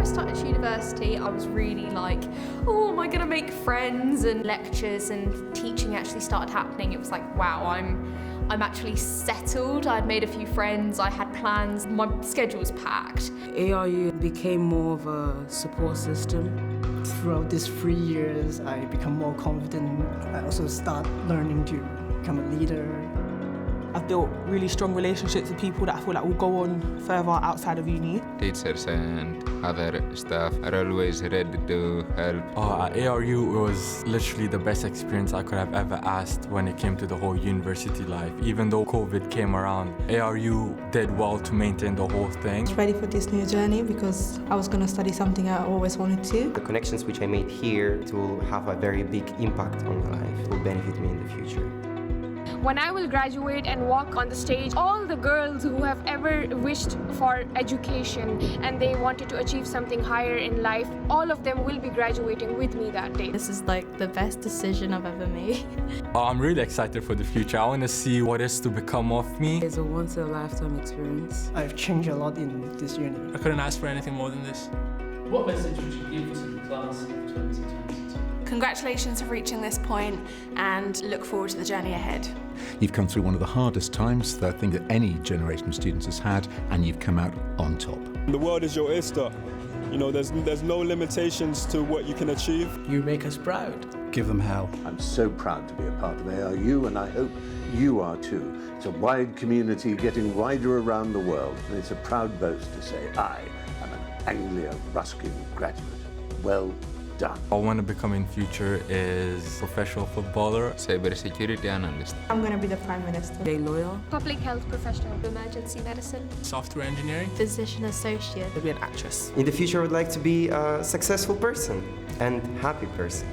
started university, I was really like, oh, am I going to make friends? And lectures and teaching actually started happening. It was like, wow, I'm actually settled. I'd made a few friends, I had plans, my schedule was packed. ARU became more of a support system. Throughout these 3 years, I become more confident. I also start learning to become a leader. I've built really strong relationships with people that I feel like will go on further outside of uni. Teachers and other staff are always ready to help. At ARU, it was literally the best experience I could have ever asked when it came to the whole university life. Even though COVID came around, ARU did well to maintain the whole thing. I was ready for this new journey because I was going to study something I always wanted to. The connections which I made here, it will have a very big impact on my life. It will benefit me in the future. When I will graduate and walk on the stage, all the girls who have ever wished for education and they wanted to achieve something higher in life, all of them will be graduating with me that day. This is like the best decision I've ever made. I'm really excited for the future. I want to see what is to become of me. It's a once-in-a-lifetime experience. I've changed a lot in this uni. I couldn't ask for anything more than this. What message would you give to the class of 2022? Congratulations for reaching this point and look forward to the journey ahead. You've come through one of the hardest times that I think that any generation of students has had, and you've come out on top. The world is your oyster. You know, there's no limitations to what you can achieve. You make us proud. Give them hell. I'm so proud to be a part of ARU, and I hope you are too. It's a wide community getting wider around the world, and it's a proud boast to say I am an Anglia Ruskin graduate. Well done. I want to become in future is professional footballer, cybersecurity analyst. I'm going to be the Prime Minister. A lawyer. Public health professional. Emergency medicine. Software engineering. Physician associate. To be an actress. In the future, I would like to be a successful person and happy person.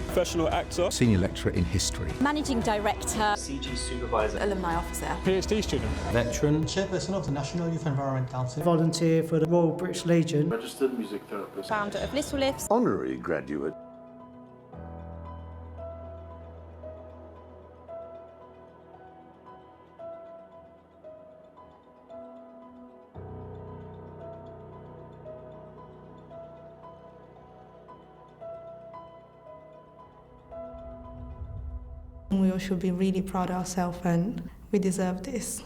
Professional actor. Senior lecturer in history. Managing director. CG supervisor. Alumni officer. PhD student. Veteran. Chairperson of the National Youth Environment Council. Volunteer for the Royal British Legion. Registered music therapist. Founder of Little Lifts. Honorary graduate. We all should be really proud of ourselves and we deserve this.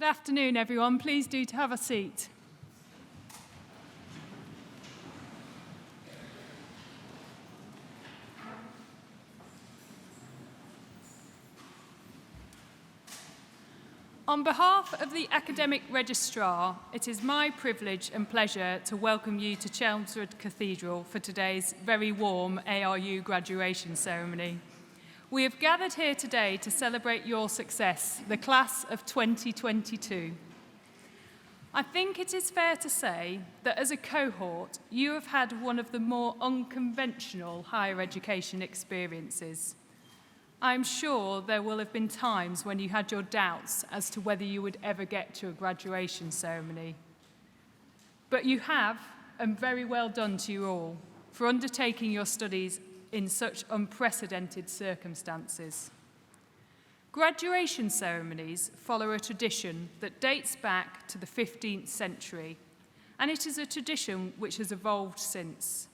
afternoon, everyone. Please do have a seat. On behalf of the Academic Registrar, it is my privilege and pleasure to welcome you to Chelmsford Cathedral for today's very warm ARU graduation ceremony. We have gathered here today to celebrate your success, the class of 2022. I think it is fair to say that as a cohort, you have had one of the more unconventional higher education experiences. I'm sure there will have been times when you had your doubts as to whether you would ever get to a graduation ceremony. But you have, and very well done to you all, for undertaking your studies in such unprecedented circumstances. Graduation ceremonies follow a tradition that dates back to the 15th century, and it is a tradition which has evolved since.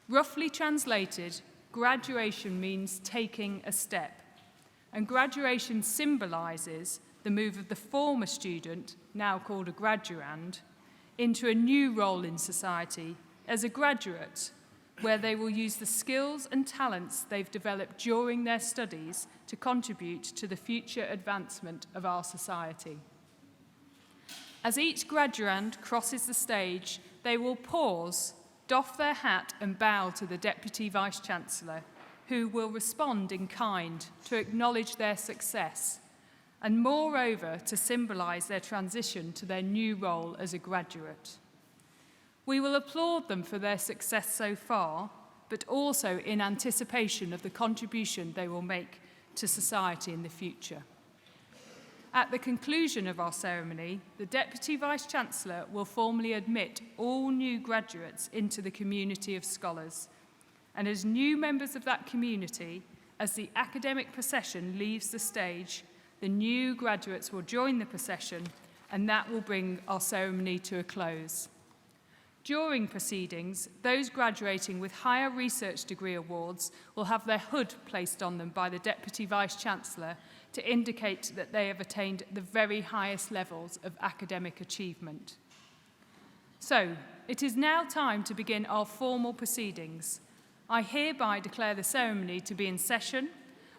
Roughly translated, graduation means taking a step, and graduation symbolises the move of the former student, now called a graduand, into a new role in society as a graduate, where they will use the skills and talents they've developed during their studies to contribute to the future advancement of our society. As each graduand crosses the stage, they will pause, doff their hat and bow to the Deputy Vice-Chancellor, who will respond in kind to acknowledge their success and moreover to symbolise their transition to their new role as a graduate. We will applaud them for their success so far, but also in anticipation of the contribution they will make to society in the future. At the conclusion of our ceremony, the Deputy Vice-Chancellor will formally admit all new graduates into the community of scholars. And as new members of that community, as the academic procession leaves the stage, the new graduates will join the procession, and that will bring our ceremony to a close. During proceedings, those graduating with higher research degree awards will have their hood placed on them by the Deputy Vice-Chancellor to indicate that they have attained the very highest levels of academic achievement. So, it is now time to begin our formal proceedings. I hereby declare the ceremony to be in session,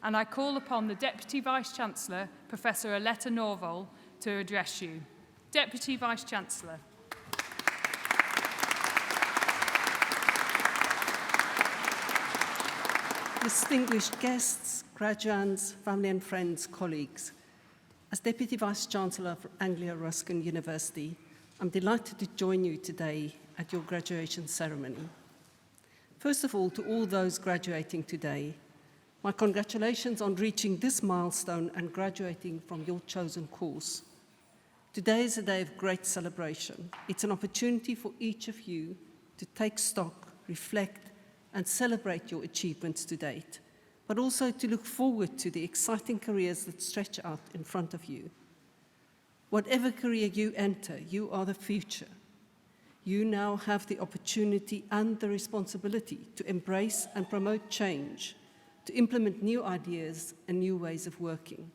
and I call upon the Deputy Vice-Chancellor, Professor Aletta Norval, to address you. Deputy Vice-Chancellor. Distinguished guests, graduands, family and friends, colleagues. As Deputy Vice-Chancellor for Anglia Ruskin University, I'm delighted to join you today at your graduation ceremony. First of all, to all those graduating today, my congratulations on reaching this milestone and graduating from your chosen course. Today is a day of great celebration. It's an opportunity for each of you to take stock, reflect, and celebrate your achievements to date, but also to look forward to the exciting careers that stretch out in front of you. Whatever career you enter, you are the future. You now have the opportunity and the responsibility to embrace and promote change, to implement new ideas and new ways of working.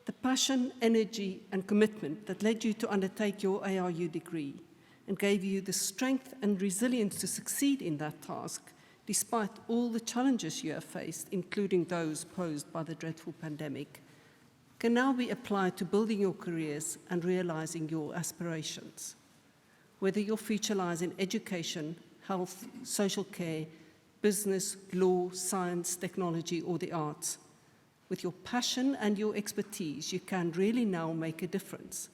The passion, energy, and commitment that led you to undertake your ARU degree and gave you the strength and resilience to succeed in that task, despite all the challenges you have faced, including those posed by the dreadful pandemic, can now be applied to building your careers and realizing your aspirations. Whether your future lies in education, health, social care, business, law, science, technology, or the arts, with your passion and your expertise, you can really now make a difference,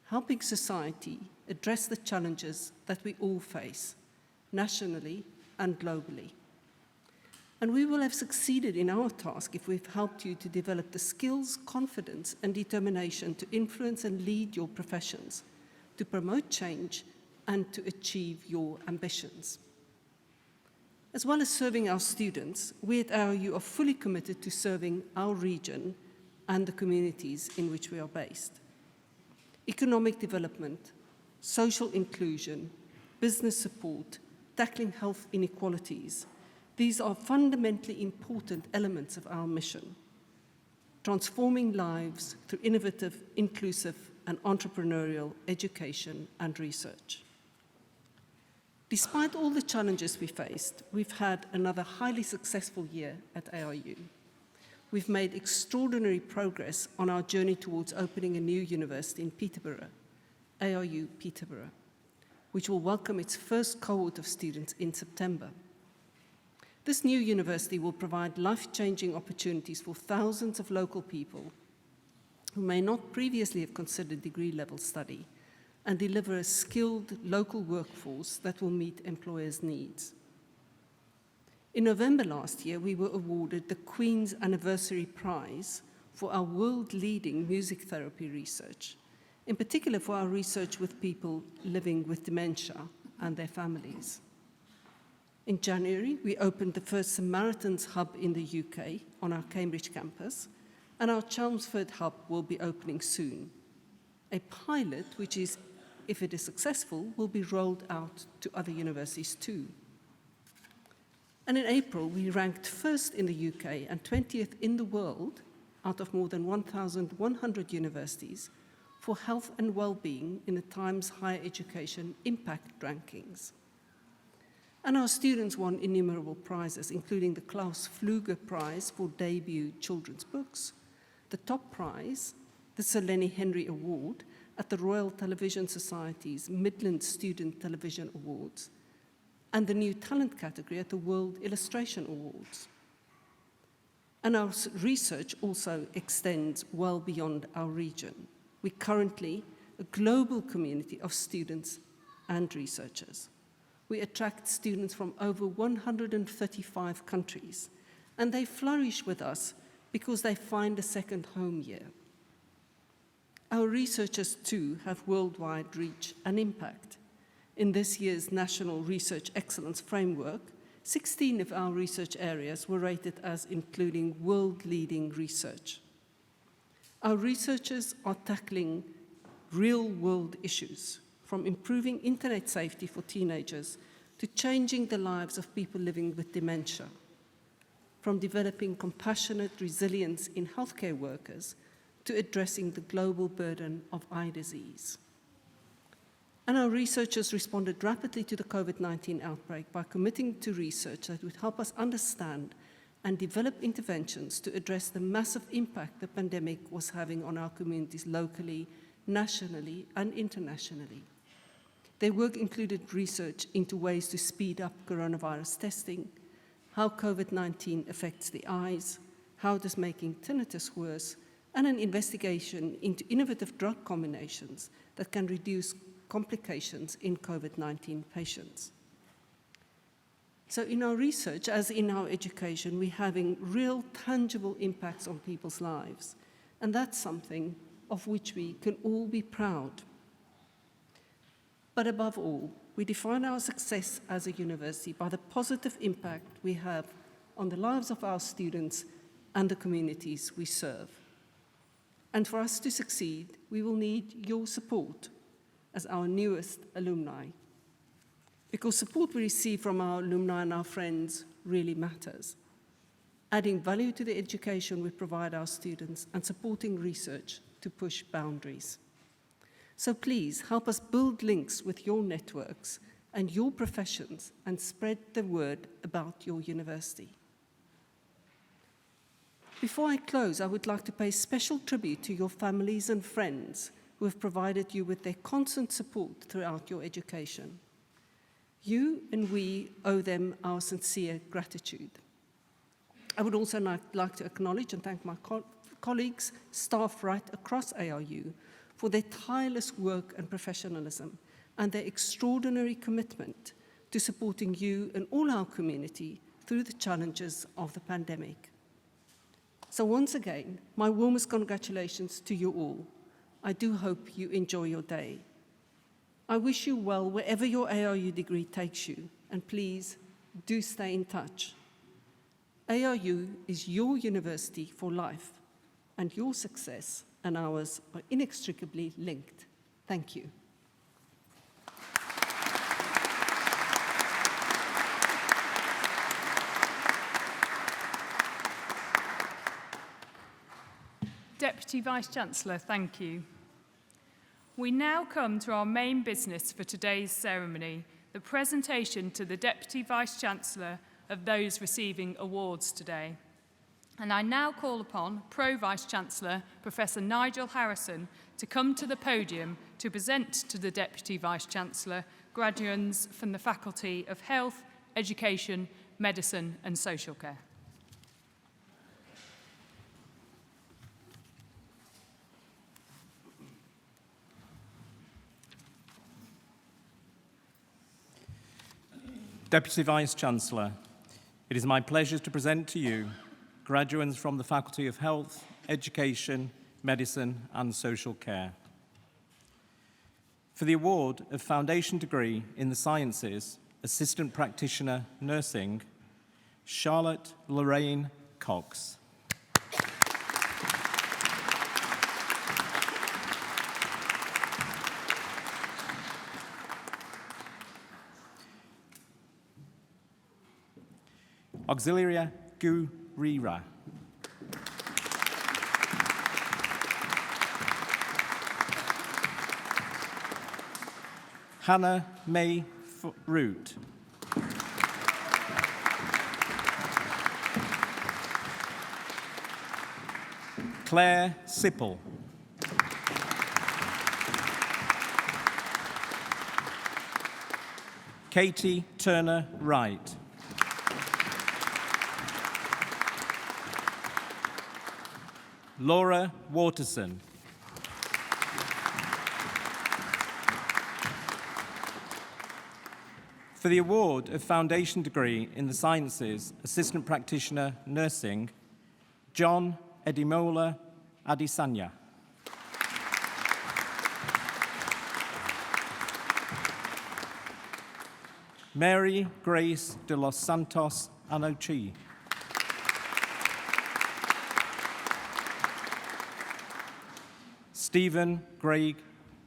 helping society address the challenges that we all face, nationally and globally. And we will have succeeded in our task if we've helped you to develop the skills, confidence, and determination to influence and lead your professions, to promote change, and to achieve your ambitions. As well as serving our students, we at ARU are fully committed to serving our region and the communities in which we are based. Economic development, social inclusion, business support, tackling health inequalities, these are fundamentally important elements of our mission. transforming lives through innovative, inclusive, and entrepreneurial education and research. Despite all the challenges we faced, we've had another highly successful year at ARU. We've made extraordinary progress on our journey towards opening a new university in Peterborough, ARU Peterborough, which will welcome its first cohort of students in September. This new university will provide life-changing opportunities for thousands of local people who may not previously have considered degree-level study and deliver a skilled local workforce that will meet employers' needs. In November last year, we were awarded the Queen's Anniversary Prize for our world-leading music therapy research, in particular for our research with people living with dementia and their families. In January, we opened the first Samaritans hub in the UK on our Cambridge campus, and our Chelmsford hub will be opening soon. A pilot, which is, if it is successful, will be rolled out to other universities too. And in April, we ranked first in the UK and 20th in the world out of more than 1,100 universities for health and well-being in the Times Higher Education Impact Rankings. And our students won innumerable prizes, including the Klaus Pfluger Prize for debut children's books, the top prize, the Sir Lenny Henry Award at the Royal Television Society's Midland Student Television Awards, and the new talent category at the World Illustration Awards. And our research also extends well beyond our region. We're currently a global community of students and researchers. We attract students from over 135 countries, and they flourish with us because they find a second home here. Our researchers, too, have worldwide reach and impact. In this year's National Research Excellence Framework, 16 of our research areas were rated as including world-leading research. Our researchers are tackling real-world issues, from improving internet safety for teenagers to changing the lives of people living with dementia, from developing compassionate resilience in healthcare workers to addressing the global burden of eye disease. And our researchers responded rapidly to the COVID-19 outbreak by committing to research that would help us understand and develop interventions to address the massive impact the pandemic was having on our communities locally, nationally, and internationally. Their work included research into ways to speed up coronavirus testing, how COVID-19 affects the eyes, how it is making tinnitus worse, and an investigation into innovative drug combinations that can reduce complications in COVID-19 patients. So in our research, as in our education, we're having real tangible impacts on people's lives. And that's something of which we can all be proud. But above all, we define our success as a university by the positive impact we have on the lives of our students and the communities we serve. And for us to succeed, we will need your support as our newest alumni, because support we receive from our alumni and our friends really matters, adding value to the education we provide our students and supporting research to push boundaries. So please help us build links with your networks and your professions and spread the word about your university. Before I close, I would like to pay special tribute to your families and friends who have provided you with their constant support throughout your education. You and we owe them our sincere gratitude. I would also like to acknowledge and thank my colleagues, staff right across ARU for their tireless work and professionalism and their extraordinary commitment to supporting you and all our community through the challenges of the pandemic. So once again, my warmest congratulations to you all. I do hope you enjoy your day. I wish you well wherever your ARU degree takes you, and please do stay in touch. ARU is your university for life, and your success and ours are inextricably linked. Thank you. Deputy Vice-Chancellor, thank you. We now come to our main business for today's ceremony, the presentation to the Deputy Vice-Chancellor of those receiving awards today. And I now call upon Pro-Vice-Chancellor, Professor Nigel Harrison, to come to the podium to present to the Deputy Vice-Chancellor graduates from the Faculty of Health, Education, Medicine and Social Care. Deputy Vice-Chancellor, it is my pleasure to present to you graduates from the Faculty of Health, Education, Medicine and Social Care. For the award of Foundation Degree in the Sciences, Assistant Practitioner Nursing, Charlotte Lorraine Cox. Auxilia Gurira. Hannah May Root. Claire Sipple. Katie Turner Wright. Laura Waterson. For the award of Foundation Degree in the Sciences, Assistant Practitioner Nursing, John Edimola Adesanya. Mary Grace de los Santos Anochi. Stephen Greg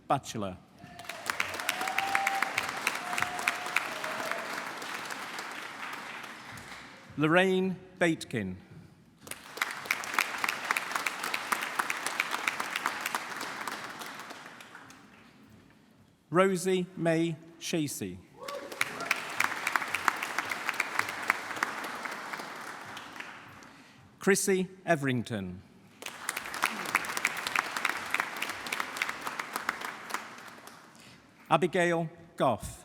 Batchelor. Lorraine Baitkin. Rosie May Shacey. Chrissy Everington. Abigail Goff.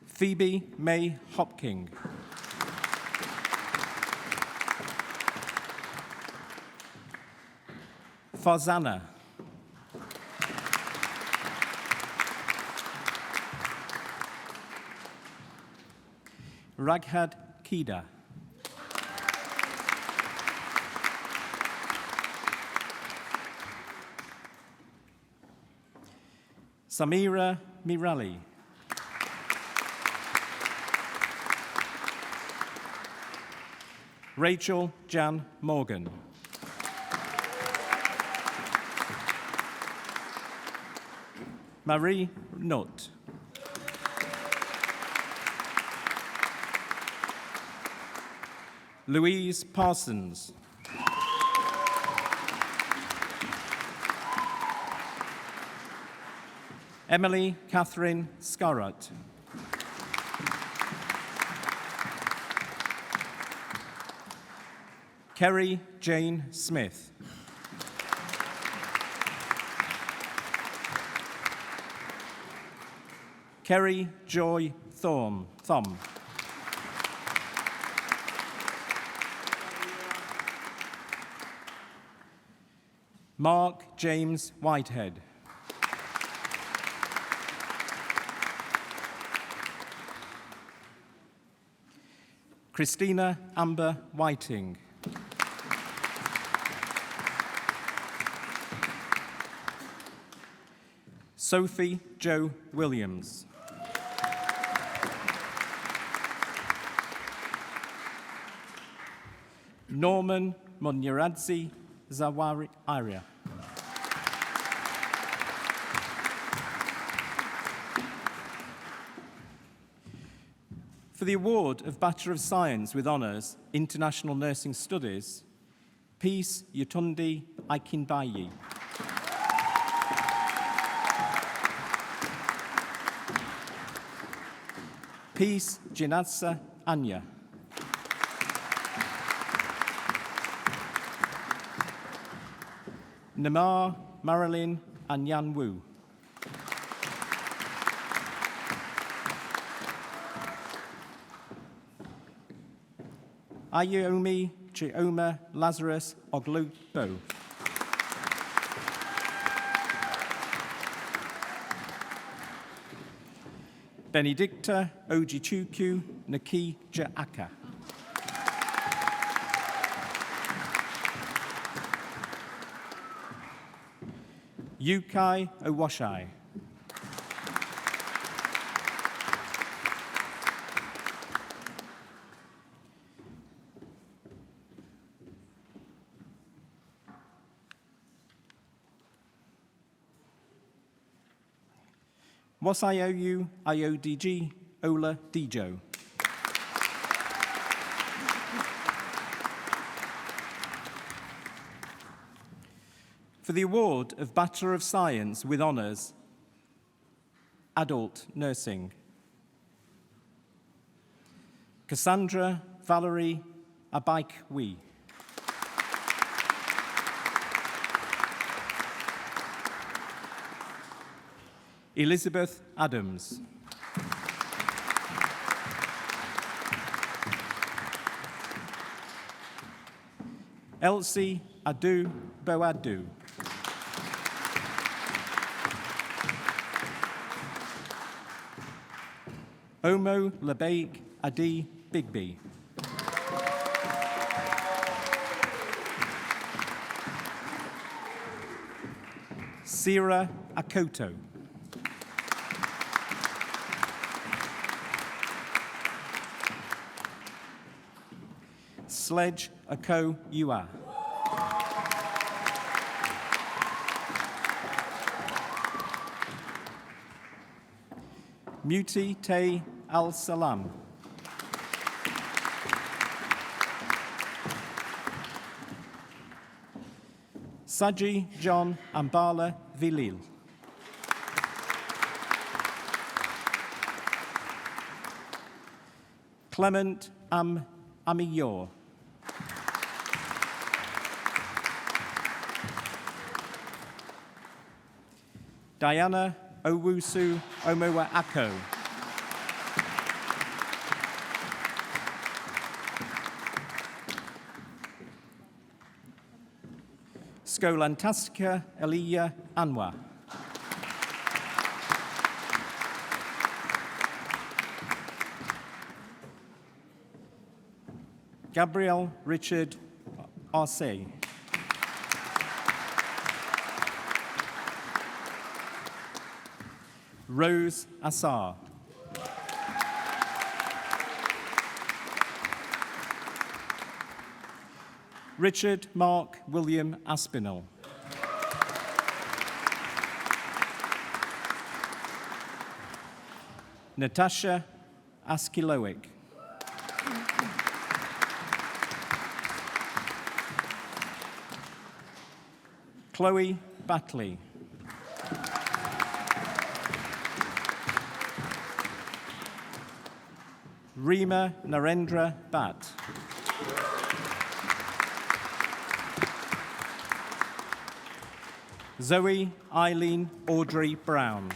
Phoebe May Hopking. Farzana. Raghad Kida. Samira Mirali. Rachel Jan Morgan. Marie Nutt. Louise Parsons. Emily Catherine Scarrott. Kerry Jane Smith. Kerry Joy Thumb. Mark James Whitehead. Christina Amber Whiting. Sophie Jo Williams. Norman Munyaradzi Zawari Aria. For the award of Bachelor of Science with Honours, International Nursing Studies, Peace Yutundi Aikinbayi. Peace Jinatsa Anya. Namar Marilyn Anyan Wu. Ayomi Chioma Lazarus Oglubo. Benedicta Ojichukwu Naki Ja'aka. Yukai Owashai. Wasayoyu IODG Ola Dijo. For the award of Bachelor of Science with Honours, Adult Nursing, Cassandra Valerie Abaikwi. Elizabeth Adams. Elsie Adu Boadu. Omo Labeik Adi Bigby. Sira Akoto. Sledge Ako Yua. Muti Te Al Salam. Saji John Ambala Vilil. Clement Amiyor. Diana Owusu Omowa Ako. Skolantastica Elia Anwa. Gabriel Richard Arce. Rose Assar. Richard Mark William Aspinall. Natasha Askilowick. Chloe Batley. Reema Narendra Bhatt. Zoe Eileen Audrey Brown.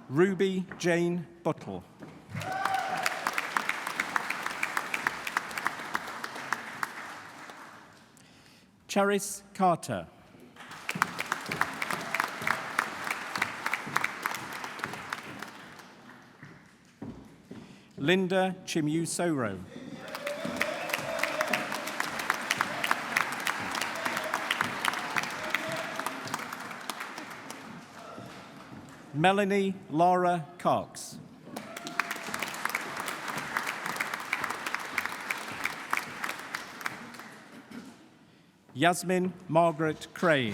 Ruby Jane Buttle. Charis Carter. Linda Chimusoro. Melanie Laura Cox. Yasmin Margaret Crane.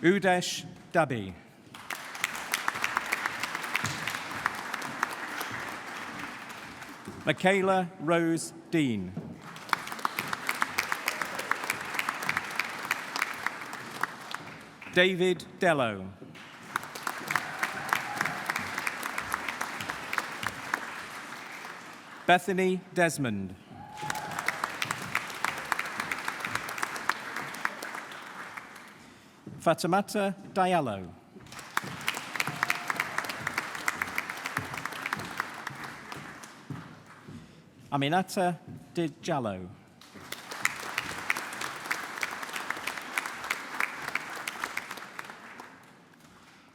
Udesh Dabi. Michaela Rose Dean. David Dello. Bethany Desmond. Fatimata Diallo. Aminata Dijallo.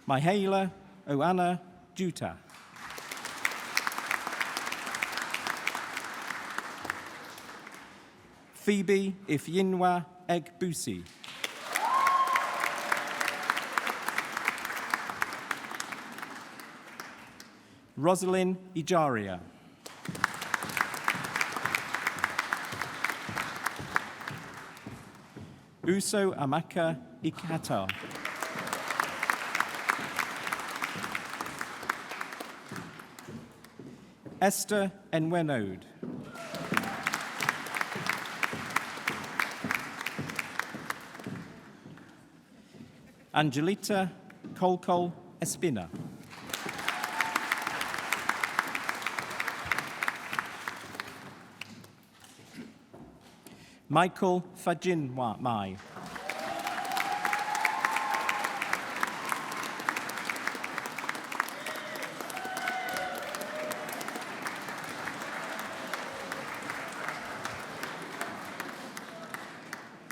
Mihaela Oana Juta. Phoebe Ifyinwa Egbusi. Rosalind Ijaria. Uso Amaka Ikata. Esther Enwenode. Angelita Kolkol Espina. Michael Fajinwamai.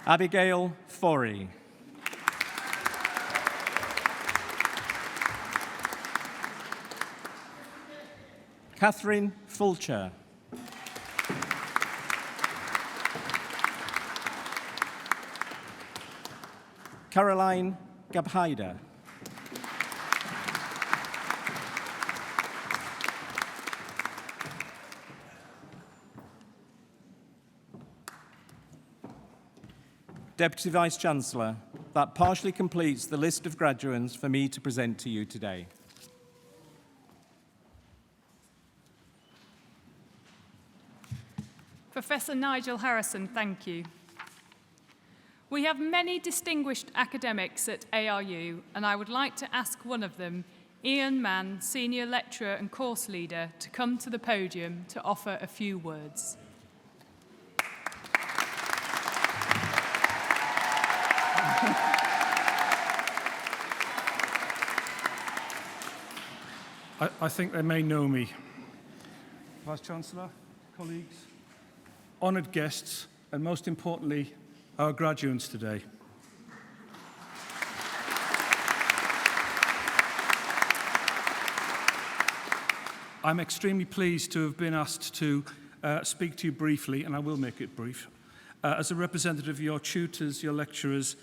Abigail Forey. Catherine Fulcher. Caroline Gabhaida. Deputy Vice-Chancellor, that partially completes the list of graduates for me to present to you today. Professor Nigel Harrison, thank you. We have many distinguished academics at ARU, and I would like to ask one of them, Ian Mann, Senior Lecturer and Course Leader, to come to the podium to offer a few words. I think they may know me. Vice-Chancellor, colleagues, honoured guests, and most importantly, our graduates today. I'm extremely pleased to have been asked to speak to you briefly, and I will make it brief, as a representative of your tutors, your lecturers,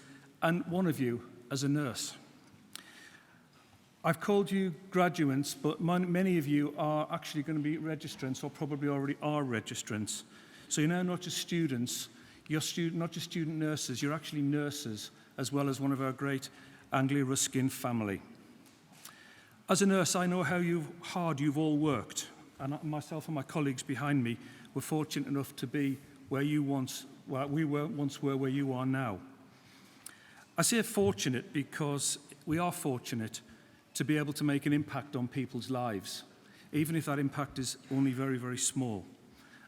and one of you as a nurse. I've called you graduates, but many of you are actually going to be registrants, or probably already are registrants. So you're now not just students, you're not just student nurses, you're actually nurses, as well as one of our great Anglia-Ruskin family. As a nurse, I know how hard you've all worked, and myself and my colleagues behind me were fortunate enough to be where we once were where you are now. I say fortunate because we are fortunate to be able to make an impact on people's lives, even if that impact is only very, very small.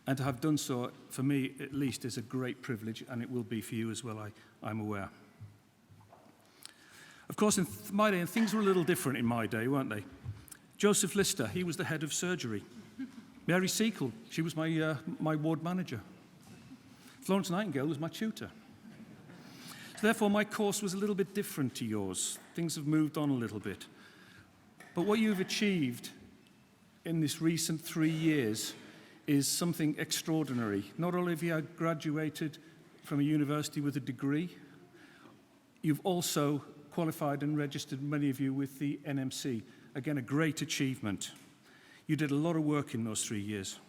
And to have done so, for me at least, is a great privilege, and it will be for you as well, I'm aware. Of course, in my day, things were a little different in my day, weren't they? Joseph Lister, he was the head of surgery. Mary Seacole, she was my ward manager. Florence Nightingale was my tutor. So therefore, my course was a little bit different to yours. Things have moved on a little bit. But what you've achieved in this recent 3 years is something extraordinary. Not only have you graduated from a university with a degree, you've also qualified and registered, many of you, with the NMC. Again, a great achievement. You did a lot of work in those 3 years.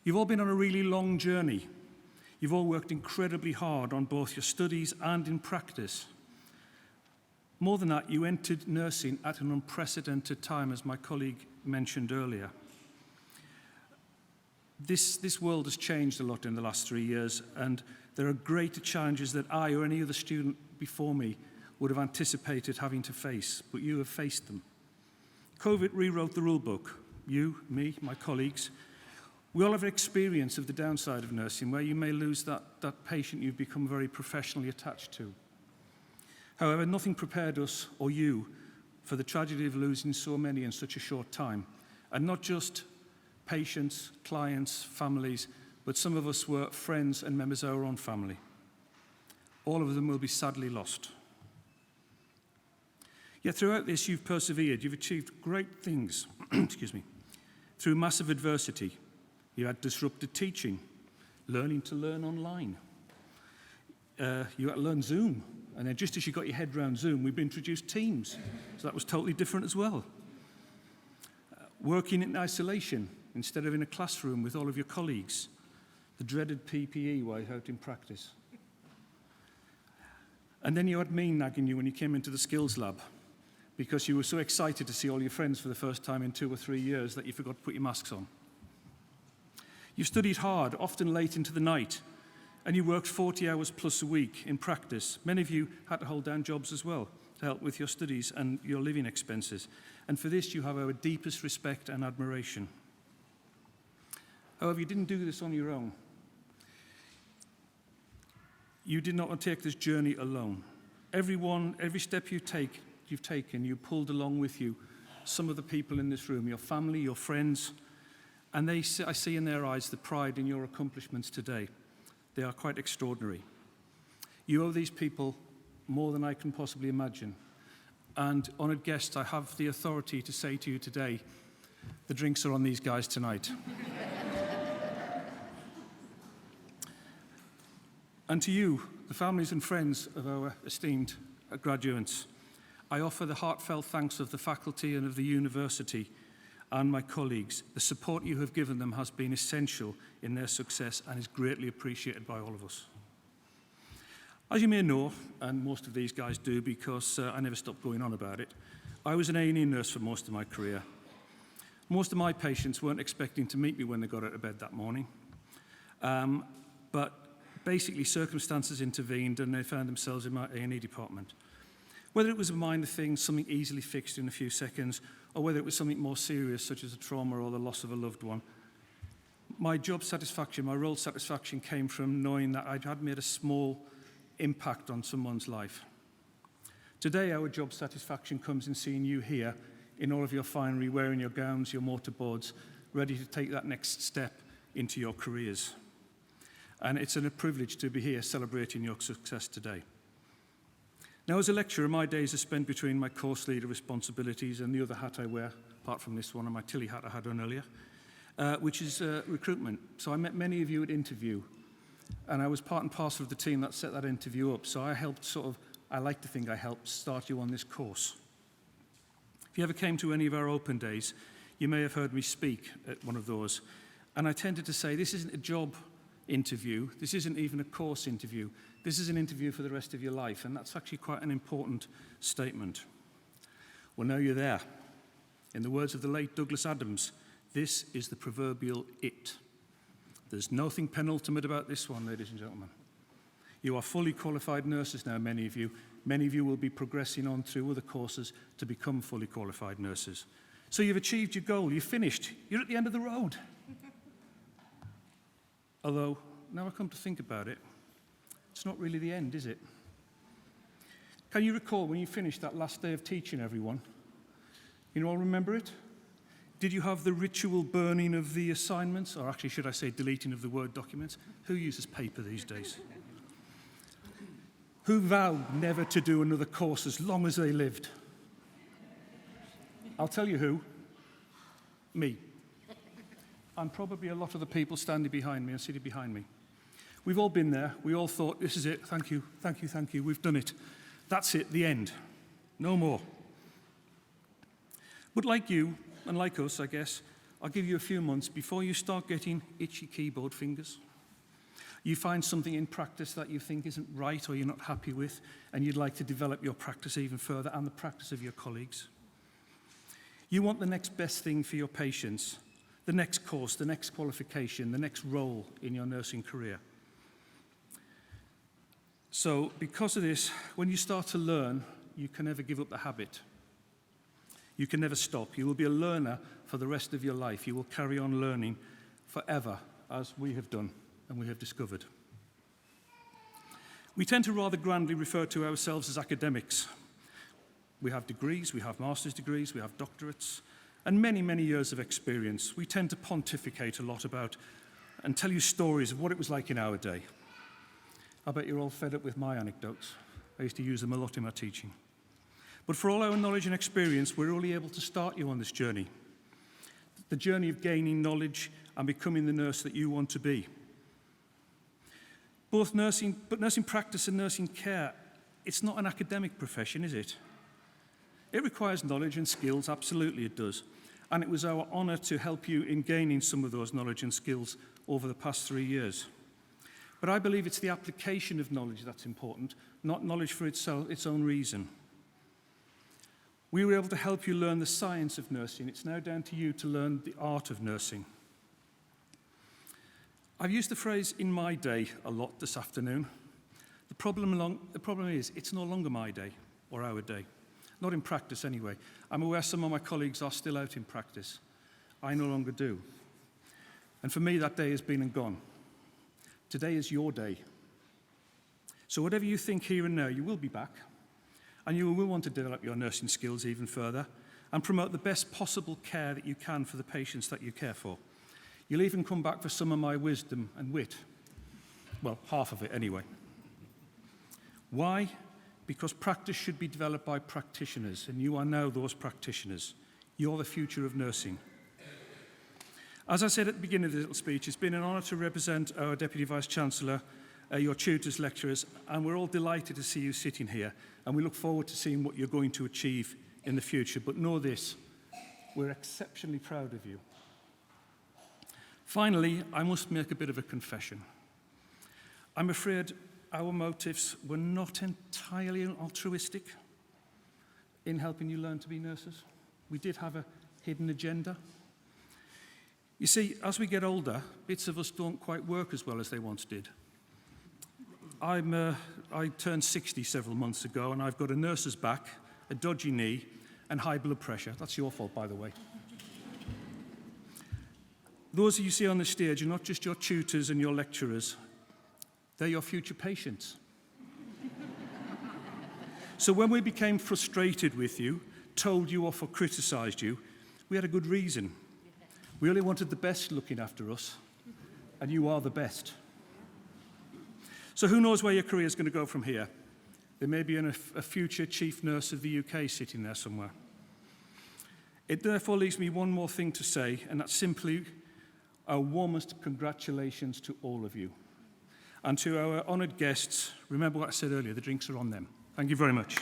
You've all been on a really long journey. You've all worked incredibly hard on both your studies and in practice. More than that, you entered nursing at an unprecedented time, as my colleague mentioned earlier. This world has changed a lot in the last 3 years, and there are greater challenges that I or any other student before me would have anticipated having to face, but you have faced them. COVID rewrote the rule book. You, me, my colleagues, we all have experience of the downside of nursing, where you may lose that patient you've become very professionally attached to. However, nothing prepared us, or you, for the tragedy of losing so many in such a short time. And not just patients, clients, families, but some of us were friends and members of our own family. All of them will be sadly lost. Yet throughout this, you've persevered. You've achieved great things, excuse me, through massive adversity. You had disrupted teaching, learning to learn online. You had to learn Zoom. And then just as you got your head around Zoom, we've introduced Teams. So that was totally different as well. Working in isolation instead of in a classroom with all of your colleagues. The dreaded PPE while out in practice. And then you had me nagging you when you came into the skills lab because you were so excited to see all your friends for the first time in 2 or 3 years that you forgot to put your masks on. You studied hard, often late into the night, and you worked 40 hours plus a week in practice. Many of you had to hold down jobs as well to help with your studies and your living expenses. And for this, you have our deepest respect and admiration. However, you didn't do this on your own. You did not take this journey alone. Every step you've taken, you pulled along with you some of the people in this room, your family, your friends, and I see in their eyes the pride in your accomplishments today. They are quite extraordinary. You owe these people more than I can possibly imagine. And honoured guests, I have the authority to say to you today, the drinks are on these guys tonight. And to you, the families and friends of our esteemed graduates, I offer the heartfelt thanks of the faculty and of the university and my colleagues. The support you have given them has been essential in their success and is greatly appreciated by all of us. As you may know, and most of these guys do because I never stopped going on about it, I was an A&E nurse for most of my career. Most of my patients weren't expecting to meet me when they got out of bed that morning. But basically, circumstances intervened and they found themselves in my A&E department. Whether it was a minor thing, something easily fixed in a few seconds, or whether it was something more serious, such as a trauma or the loss of a loved one, my job satisfaction, my role satisfaction came from knowing that I had made a small impact on someone's life. Today, our job satisfaction comes in seeing you here in all of your finery, wearing your gowns, your mortarboards, ready to take that next step into your careers. And it's a privilege to be here celebrating your success today. Now, as a lecturer, my days are spent between my course leader responsibilities and the other hat I wear, apart from this one and my Tilly hat I had on earlier, which is recruitment. So I met many of you at interview, and I was part and parcel of the team that set that interview up. So I like to think I helped start you on this course. If you ever came to any of our open days, you may have heard me speak at one of those. And I tended to say, this isn't a job interview, this isn't even a course interview, this is an interview for the rest of your life, and that's actually quite an important statement. Well, now you're there. In the words of the late Douglas Adams, this is the proverbial it. There's nothing penultimate about this one, ladies and gentlemen. You are fully qualified nurses now, many of you. Many of you will be progressing on through other courses to become fully qualified nurses. So you've achieved your goal, you've finished, you're at the end of the road. Although, now I come to think about it, it's not really the end, is it? Can you recall when you finished that last day of teaching everyone? You all remember it? Did you have the ritual burning of the assignments? Or actually, should I say deleting of the Word documents? Who uses paper these days? Who vowed never to do another course as long as they lived? I'll tell you who. Me. And probably a lot of the people standing behind me and sitting behind me. We've all been there. We all thought, this is it. Thank you, thank you, thank you. We've done it. That's it, the end. No more. But like you, and like us, I guess, I'll give you a few months before you start getting itchy keyboard fingers. You find something in practice that you think isn't right or you're not happy with, and you'd like to develop your practice even further and the practice of your colleagues. You want the next best thing for your patients, the next course, the next qualification, the next role in your nursing career. So because of this, when you start to learn, you can never give up the habit. You can never stop. You will be a learner for the rest of your life. You will carry on learning forever, as we have done and we have discovered. We tend to rather grandly refer to ourselves as academics. We have degrees, we have master's degrees, we have doctorates, and many, many years of experience. We tend to pontificate a lot about and tell you stories of what it was like in our day. I bet you're all fed up with my anecdotes. I used to use them a lot in my teaching. But for all our knowledge and experience, we're only able to start you on this journey. The journey of gaining knowledge and becoming the nurse that you want to be. But nursing practice and nursing care, it's not an academic profession, is it? It requires knowledge and skills, absolutely it does. And it was our honour to help you in gaining some of those knowledge and skills over the past 3 years. But I believe it's the application of knowledge that's important, not knowledge for its own reason. We were able to help you learn the science of nursing. It's now down to you to learn the art of nursing. I've used the phrase "in my day" a lot this afternoon. The problem is it's no longer my day or our day. Not in practice anyway. I'm aware some of my colleagues are still out in practice. I no longer do. And for me, that day has been and gone. Today is your day. So whatever you think here and now, you will be back. And you will want to develop your nursing skills even further and promote the best possible care that you can for the patients that you care for. You'll even come back for some of my wisdom and wit. Well, half of it anyway. Why? Because practice should be developed by practitioners, and you are now those practitioners. You're the future of nursing. As I said at the beginning of this little speech, it's been an honour to represent our Deputy Vice-Chancellor, your tutors, lecturers, and we're all delighted to see you sitting here, and we look forward to seeing what you're going to achieve in the future. But know this, we're exceptionally proud of you. Finally, I must make a bit of a confession. I'm afraid our motives were not entirely altruistic in helping you learn to be nurses. We did have a hidden agenda. You see, as we get older, bits of us don't quite work as well as they once did. I turned 60 several months ago, and I've got a nurse's back, a dodgy knee, and high blood pressure. That's your fault, by the way. Those you see on the stage are not just your tutors and your lecturers. They're your future patients. So when we became frustrated with you, told you off or criticised you, we had a good reason. We only wanted the best looking after us, and you are the best. So who knows where your career is going to go from here? There may be a future chief nurse of the UK sitting there somewhere. It therefore leaves me one more thing to say, and that's simply our warmest congratulations to all of you. And to our honoured guests, remember what I said earlier, the drinks are on them. Thank you very much.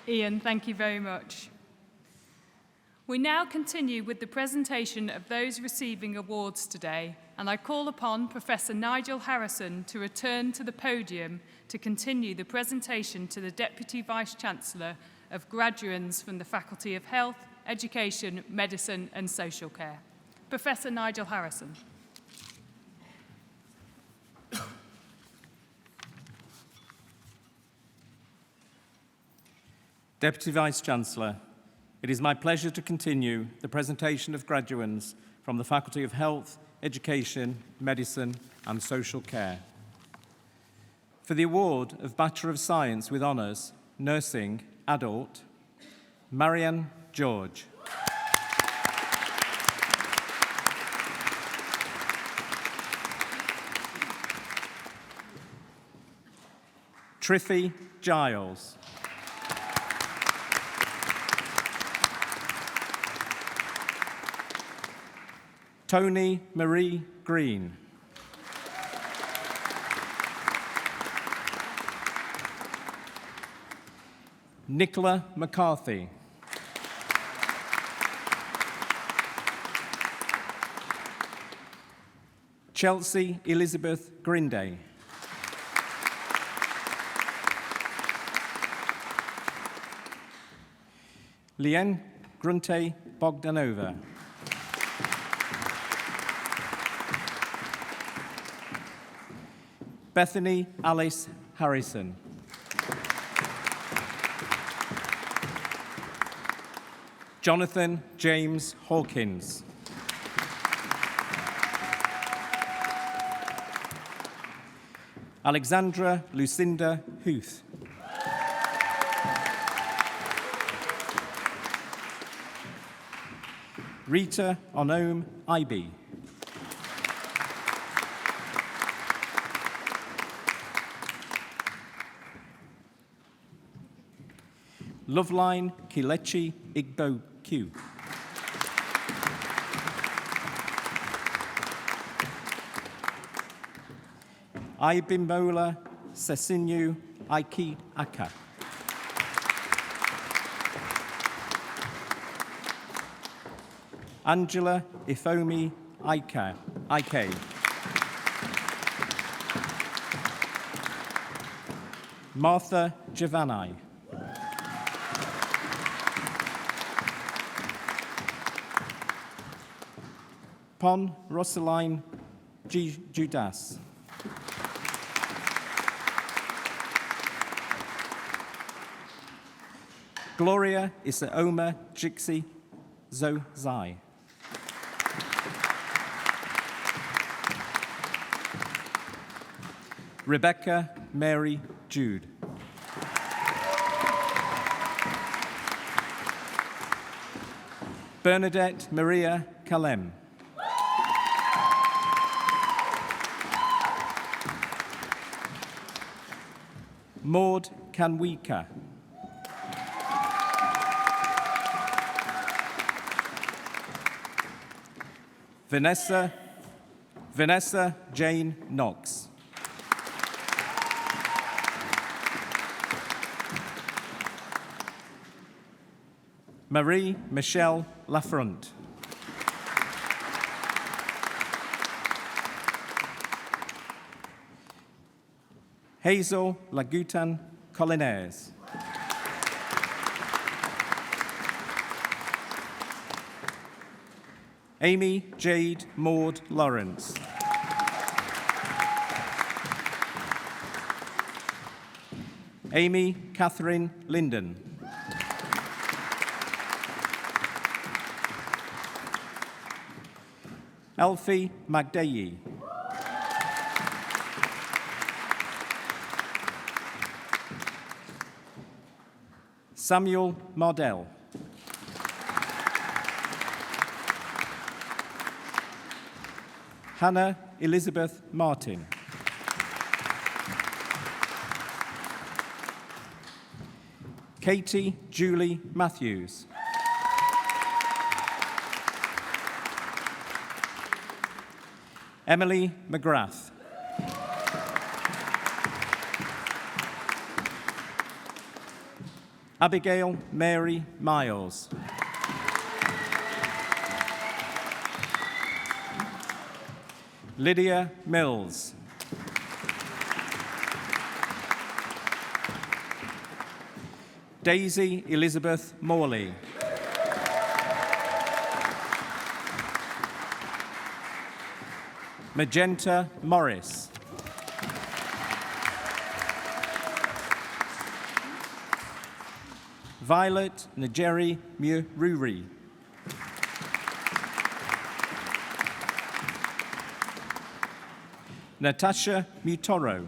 Ian, thank you very much. We now continue with the presentation of those receiving awards today, and I call upon Professor Nigel Harrison to return to the podium to continue the presentation to the Deputy Vice-Chancellor of graduates from the Faculty of Health, Education, Medicine and Social Care. Professor Nigel Harrison. Deputy Vice-Chancellor, it is my pleasure to continue the presentation of graduates from the Faculty of Health, Education, Medicine and Social Care. For the award of Bachelor of Science with Honours, Nursing, Adult, Marianne George. Triffy Giles. Tony Marie Green. Nicola McCarthy. Chelsea Elizabeth Grinday. Lien Grunte Bogdanova. Bethany Alice Harrison. Jonathan James Hawkins. Alexandra Lucinda Huth. Rita Onome Ibe. Loveline Kilechi Igbo Q. Ibimbola Sesinyu Aiki Aka. Angela Ifomi Ike. Martha Giovanni. Pon Rosaline Judas. Gloria Isaoma Jixi Zai. Rebecca Mary Jude. Bernadette Maria Kalem. Maud Kanwika. Vanessa Jane Knox. Marie Michelle Lafront. Hazel Lagutan Collinaires. Amy Jade Maud Lawrence. Amy Catherine Linden. Elfie Magdayi. Samuel Mardell. Hannah Elizabeth Martin. Katie Julie Matthews. Emily McGrath. Abigail Mary Miles. Lydia Mills. Daisy Elizabeth Morley. Magenta Morris. Violet Najeri Mururi. Natasha Mutoro.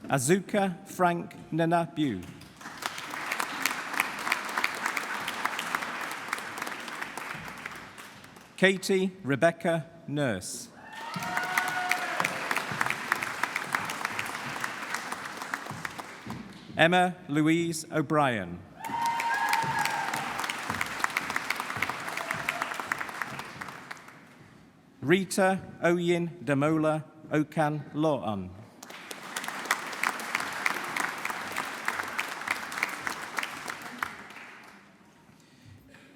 Azuka Frank Nanabu. Katie Rebecca Nurse. Emma Louise O'Brien. Rita Oyin Damola Okan Loan.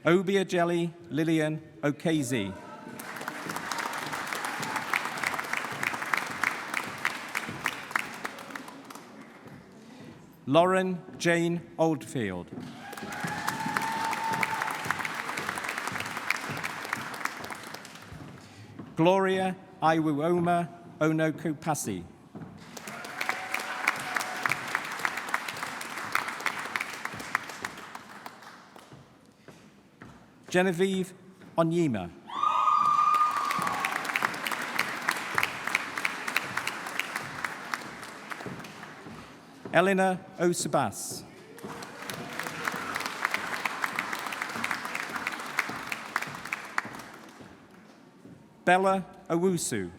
Obiageli Lillian Okazi. Lauren Jane Oldfield. Gloria Iwuoma Onokupasi. Genevieve Onyema. Eleanor Osabas. Bella Owusu.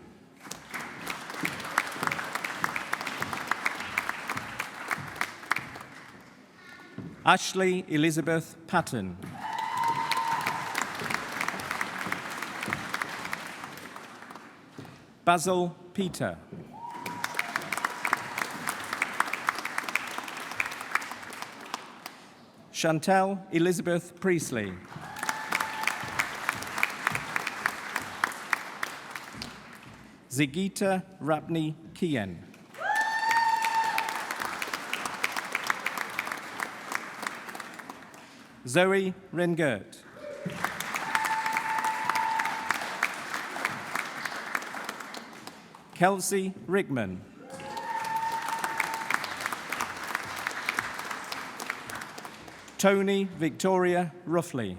Ashley Elizabeth Patton. Basil Peter. Chantel Elizabeth Priestley. Zigita Rapni Kien. Zoe Rengert. Kelsey Rickman. Tony Victoria Ruffley.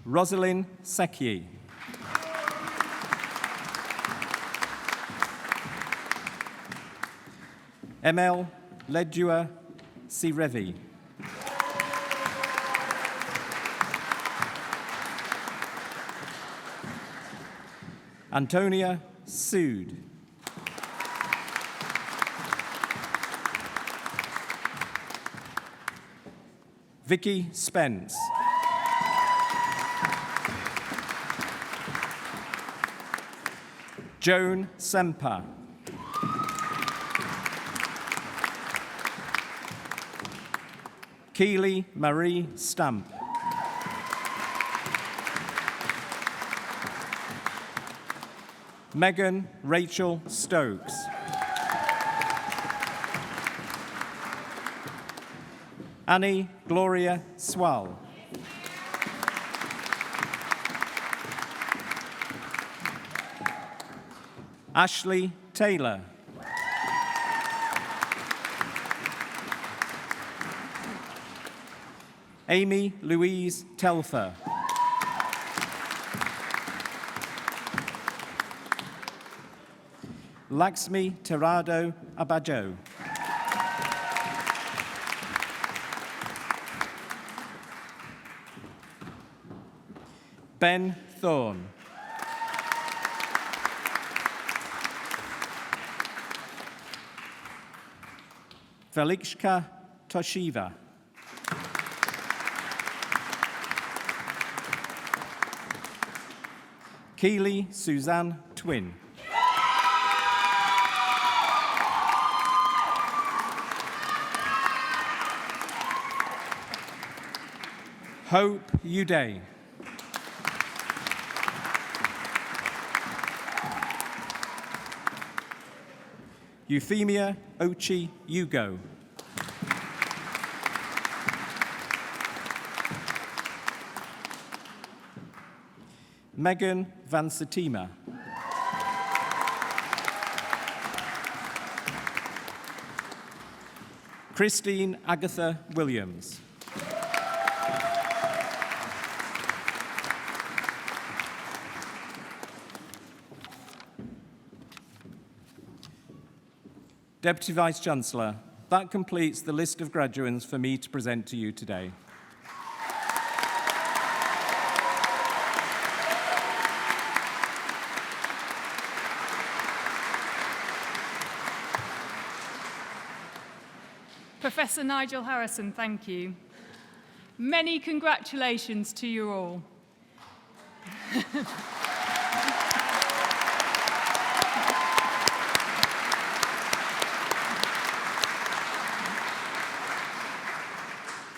Rosalind Secchi. Emel Ledua Sirevi. Antonia Sood. Vicky Spence. Joan Semper. Keely Marie Stamp. Megan Rachel Stokes. Annie Gloria Swall. Ashley Taylor. Amy Louise Telfer. Laxmi Tirado Abajo. Ben Thorne. Felixka Toshiva. Keely Suzanne Twin. Hope Uday. Euphemia Ochi Ugo. Megan Van Satima. Christine Agatha Williams. Deputy Vice-Chancellor, that completes the list of graduands for me to present to you today. Professor Nigel Harrison, thank you. Many congratulations to you all.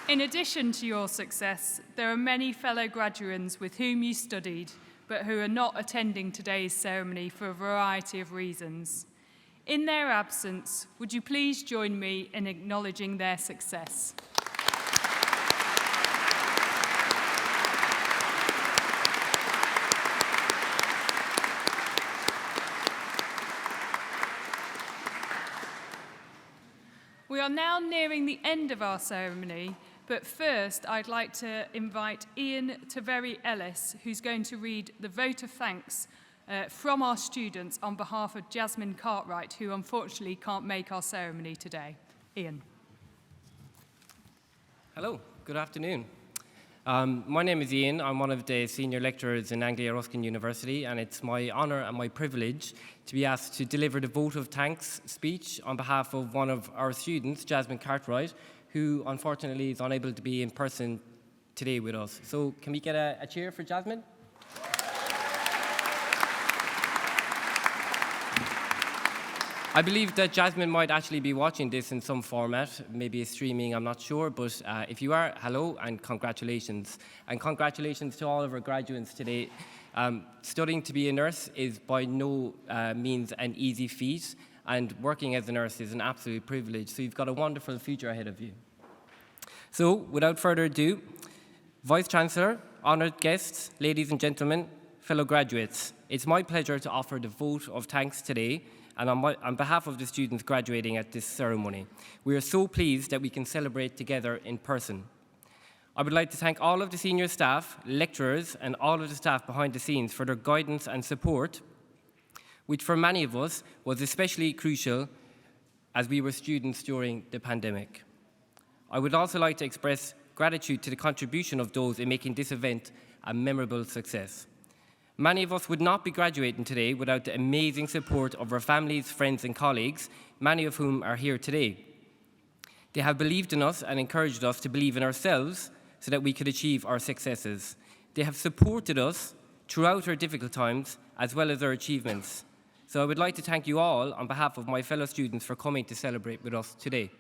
In addition to your success, there are many fellow graduands with whom you studied, but who are not attending today's ceremony for a variety of reasons. In their absence, would you please join me in acknowledging their success? We are now nearing the end of our ceremony, but first I'd like to invite Ian Taveri-Ellis, who's going to read the vote of thanks from our students on behalf of Jasmine Cartwright, who unfortunately can't make our ceremony today. Ian. Hello, good afternoon. My name is Ian. I'm one of the senior lecturers in Anglia Ruskin University, and it's my honour and my privilege to be asked to deliver the vote of thanks speech on behalf of one of our students, Jasmine Cartwright, who unfortunately is unable to be in person today with us. So can we get a cheer for Jasmine? I believe that Jasmine might actually be watching this in some format, maybe streaming, I'm not sure, but if you are, hello and congratulations. And congratulations to all of our graduates today. Studying to be a nurse is by no means an easy feat, and working as a nurse is an absolute privilege, so you've got a wonderful future ahead of you. So, without further ado, Vice-Chancellor, honoured guests, ladies and gentlemen, fellow graduates, it's my pleasure to offer the vote of thanks today, and on behalf of the students graduating at this ceremony. We are so pleased that we can celebrate together in person. I would like to thank all of the senior staff, lecturers, and all of the staff behind the scenes for their guidance and support, which for many of us was especially crucial as we were students during the pandemic. I would also like to express gratitude to the contribution of those in making this event a memorable success. Many of us would not be graduating today without the amazing support of our families, friends, and colleagues, many of whom are here today. They have believed in us and encouraged us to believe in ourselves so that we could achieve our successes. They have supported us throughout our difficult times as well as our achievements. So I would like to thank you all on behalf of my fellow students for coming to celebrate with us today.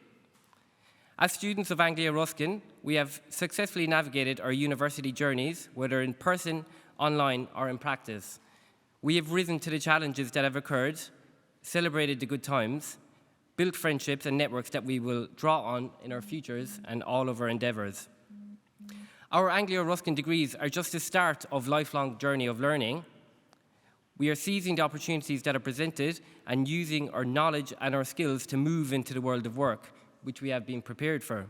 As students of Anglia Ruskin, we have successfully navigated our university journeys, whether in person, online, or in practice. We have risen to the challenges that have occurred, celebrated the good times, built friendships and networks that we will draw on in our futures and all of our endeavours. Our Anglia Ruskin degrees are just the start of a lifelong journey of learning. We are seizing the opportunities that are presented and using our knowledge and our skills to move into the world of work, which we have been prepared for.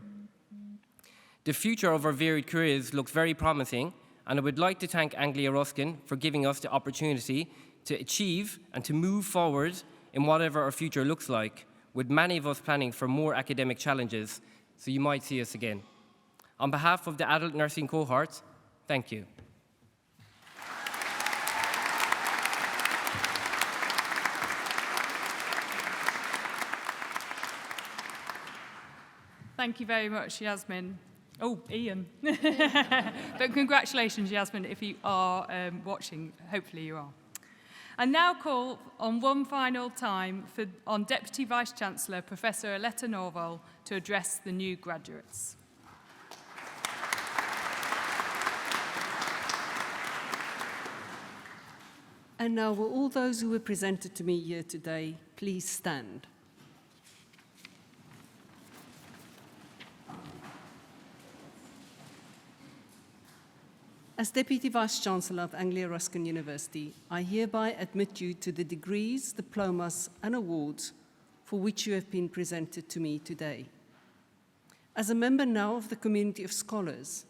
The future of our varied careers looks very promising, and I would like to thank Anglia Ruskin for giving us the opportunity to achieve and to move forward in whatever our future looks like, with many of us planning for more academic challenges, so you might see us again. On behalf of the adult nursing cohort, thank you. Thank you very much, Yasmin. Oh, Ian. But congratulations, Yasmin, if you are watching. Hopefully you are. And now call on one final time on Deputy Vice-Chancellor, Professor Aletta Norval, to address the new graduates. And now, will all those who were presented to me here today please stand? As Deputy Vice-Chancellor of Anglia Ruskin University, I hereby admit you to the degrees, diplomas, and awards for which you have been presented to me today. As a member now of the community of scholars,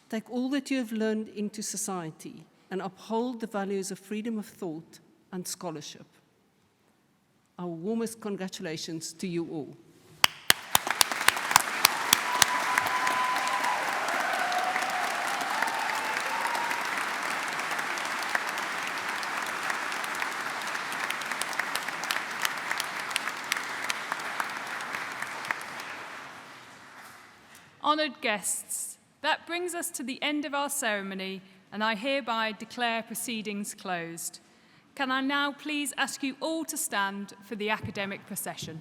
take all that you have learned into society and uphold the values of freedom of thought and scholarship. Our warmest congratulations to you all. Honoured guests, That brings us to the end of our ceremony, and I hereby declare proceedings closed. Can I now please ask you all to stand for the academic procession?